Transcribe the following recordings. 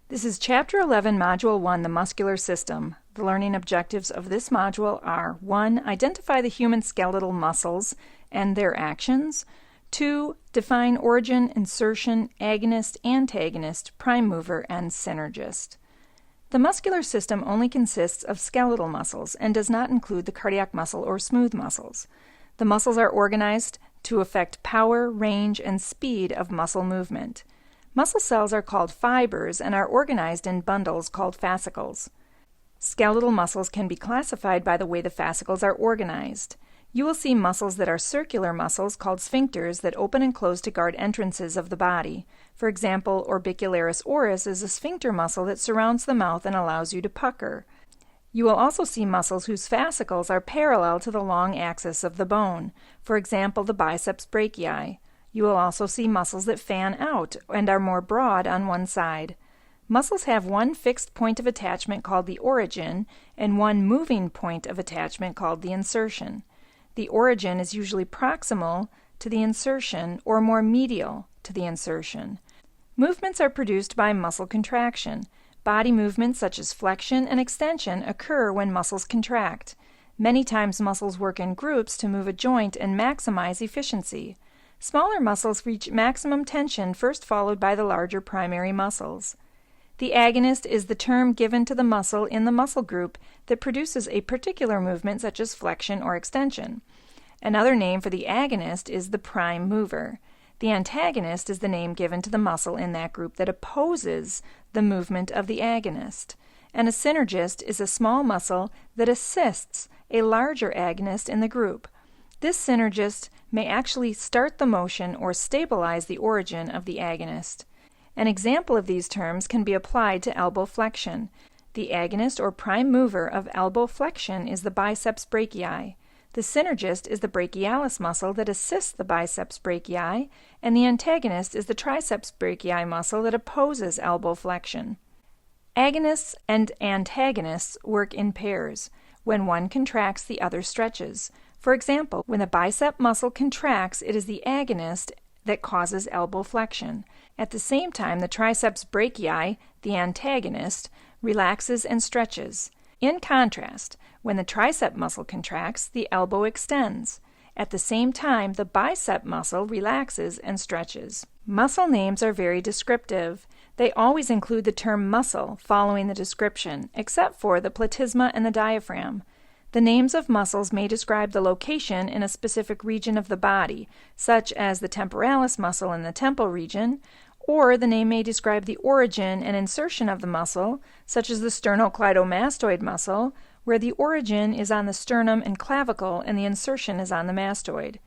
This is Chapter 11, Module 1, the Muscular System. The learning objectives of this module are 1. Identify the human skeletal muscles and their actions. 2. Define origin, insertion, agonist, antagonist, prime mover, and synergist. The muscular system only consists of skeletal muscles and does not include the cardiac muscle or smooth muscles. The muscles are organized to affect power, range, and speed of muscle movement. Muscle cells are called fibers and are organized in bundles called fascicles. Skeletal muscles can be classified by the way the fascicles are organized. You will see muscles that are circular muscles called sphincters that open and close to guard entrances of the body. For example, orbicularis oris is a sphincter muscle that surrounds the mouth and allows you to pucker. You will also see muscles whose fascicles are parallel to the long axis of the bone. For example, the biceps brachii. You will also see muscles that fan out and are more broad on one side. Muscles have one fixed point of attachment called the origin and one moving point of attachment called the insertion. The origin is usually proximal to the insertion or more medial to the insertion. Movements are produced by muscle contraction. Body movements such as flexion and extension occur when muscles contract. Many times muscles work in groups to move a joint and maximize efficiency. Smaller muscles reach maximum tension first followed by the larger primary muscles. The agonist is the term given to the muscle in the muscle group that produces a particular movement such as flexion or extension. Another name for the agonist is the prime mover. The antagonist is the name given to the muscle in that group that opposes the movement of the agonist. And a synergist is a small muscle that assists a larger agonist in the group. This synergist may actually start the motion or stabilize the origin of the agonist. An example of these terms can be applied to elbow flexion. The agonist or prime mover of elbow flexion is the biceps brachii. The synergist is the brachialis muscle that assists the biceps brachii, and the antagonist is the triceps brachii muscle that opposes elbow flexion. Agonists and antagonists work in pairs. When one contracts, the other stretches. For example, when the bicep muscle contracts, it is the agonist that causes elbow flexion. At the same time, the triceps brachii, the antagonist, relaxes and stretches. In contrast, when the tricep muscle contracts, the elbow extends. At the same time, the bicep muscle relaxes and stretches. Muscle names are very descriptive. They always include the term muscle following the description, except for the platysma and the diaphragm. The names of muscles may describe the location in a specific region of the body, such as the temporalis muscle in the temple region, or the name may describe the origin and insertion of the muscle, such as the sternocleidomastoid muscle, where the origin is on the sternum and clavicle and the insertion is on the mastoid.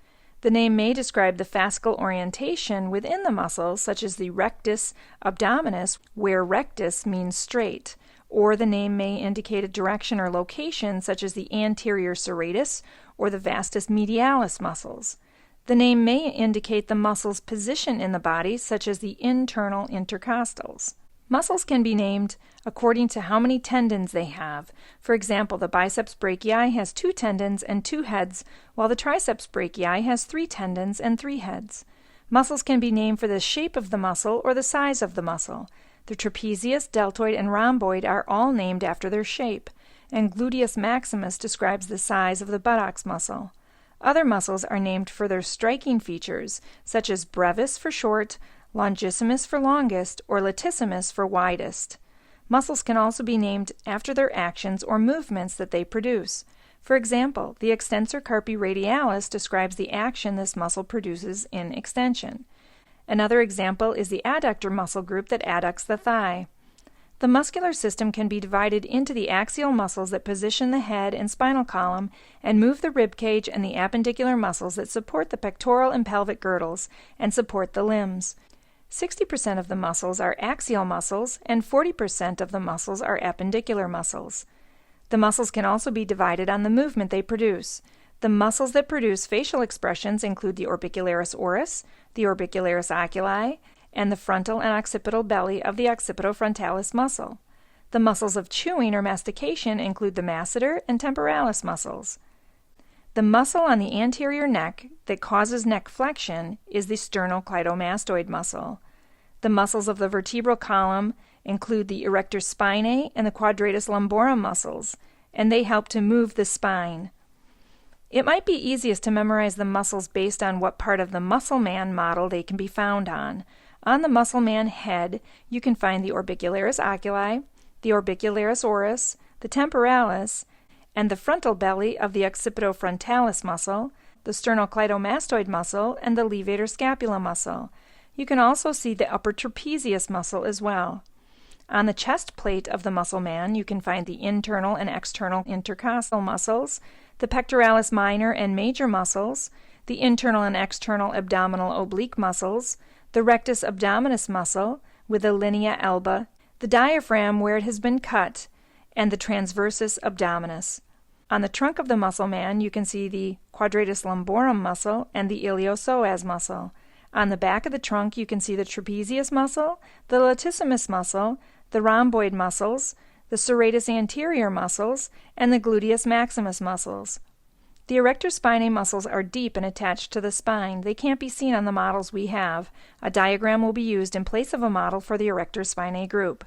The name may describe the fascicle orientation within the muscle, such as the rectus abdominis, where rectus means straight, or the name may indicate a direction or location, such as the anterior serratus or the vastus medialis muscles. The name may indicate the muscle's position in the body, such as the internal intercostals. Muscles can be named according to how many tendons they have. For example, the biceps brachii has 2 tendons and 2 heads, while the triceps brachii has 3 tendons and 3 heads. Muscles can be named for the shape of the muscle or the size of the muscle. The trapezius, deltoid, and rhomboid are all named after their shape, and gluteus maximus describes the size of the buttocks muscle. Other muscles are named for their striking features, such as brevis for short, longissimus for longest, or latissimus for widest. Muscles can also be named after their actions or movements that they produce. For example, the extensor carpi radialis describes the action this muscle produces in extension. Another example is the adductor muscle group that adducts the thigh. The muscular system can be divided into the axial muscles that position the head and spinal column and move the rib cage, and the appendicular muscles that support the pectoral and pelvic girdles and support the limbs. 60% of the muscles are axial muscles and 40% of the muscles are appendicular muscles. The muscles can also be divided on the movement they produce. The muscles that produce facial expressions include the orbicularis oris, the orbicularis oculi, and the frontal and occipital belly of the occipitofrontalis muscle. The muscles of chewing or mastication include the masseter and temporalis muscles. The muscle on the anterior neck that causes neck flexion is the sternocleidomastoid muscle. The muscles of the vertebral column include the erector spinae and the quadratus lumborum muscles, and they help to move the spine. It might be easiest to memorize the muscles based on what part of the muscle man model they can be found on. On the muscle man head, you can find the orbicularis oculi, the orbicularis oris, the temporalis, and the frontal belly of the occipitofrontalis muscle, the sternocleidomastoid muscle, and the levator scapula muscle. You can also see the upper trapezius muscle as well. On the chest plate of the muscle man, you can find the internal and external intercostal muscles, the pectoralis minor and major muscles, the internal and external abdominal oblique muscles, the rectus abdominis muscle with the linea alba, the diaphragm where it has been cut, and the transversus abdominis. On the trunk of the muscle man, you can see the quadratus lumborum muscle and the iliopsoas muscle. On the back of the trunk, you can see the trapezius muscle, the latissimus muscle, the rhomboid muscles, the serratus anterior muscles, and the gluteus maximus muscles. The erector spinae muscles are deep and attached to the spine. They can't be seen on the models we have. A diagram will be used in place of a model for the erector spinae group.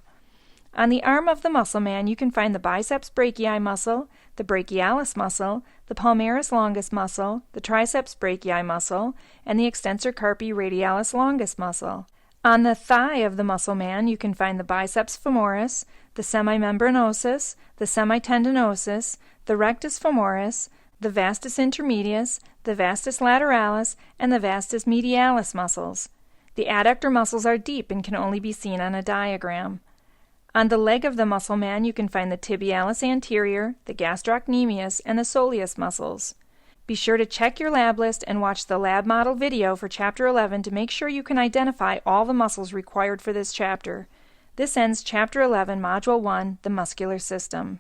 On the arm of the muscle man, you can find the biceps brachii muscle, the brachialis muscle, the palmaris longus muscle, the triceps brachii muscle, and the extensor carpi radialis longus muscle. On the thigh of the muscle man, you can find the biceps femoris, the semimembranosus, the semitendinosus, the rectus femoris, the vastus intermedius, the vastus lateralis, and the vastus medialis muscles. The adductor muscles are deep and can only be seen on a diagram. On the leg of the muscle man, you can find the tibialis anterior, the gastrocnemius, and the soleus muscles. Be sure to check your lab list and watch the lab model video for Chapter 11 to make sure you can identify all the muscles required for this chapter. This ends Chapter 11, Module 1, the muscular system.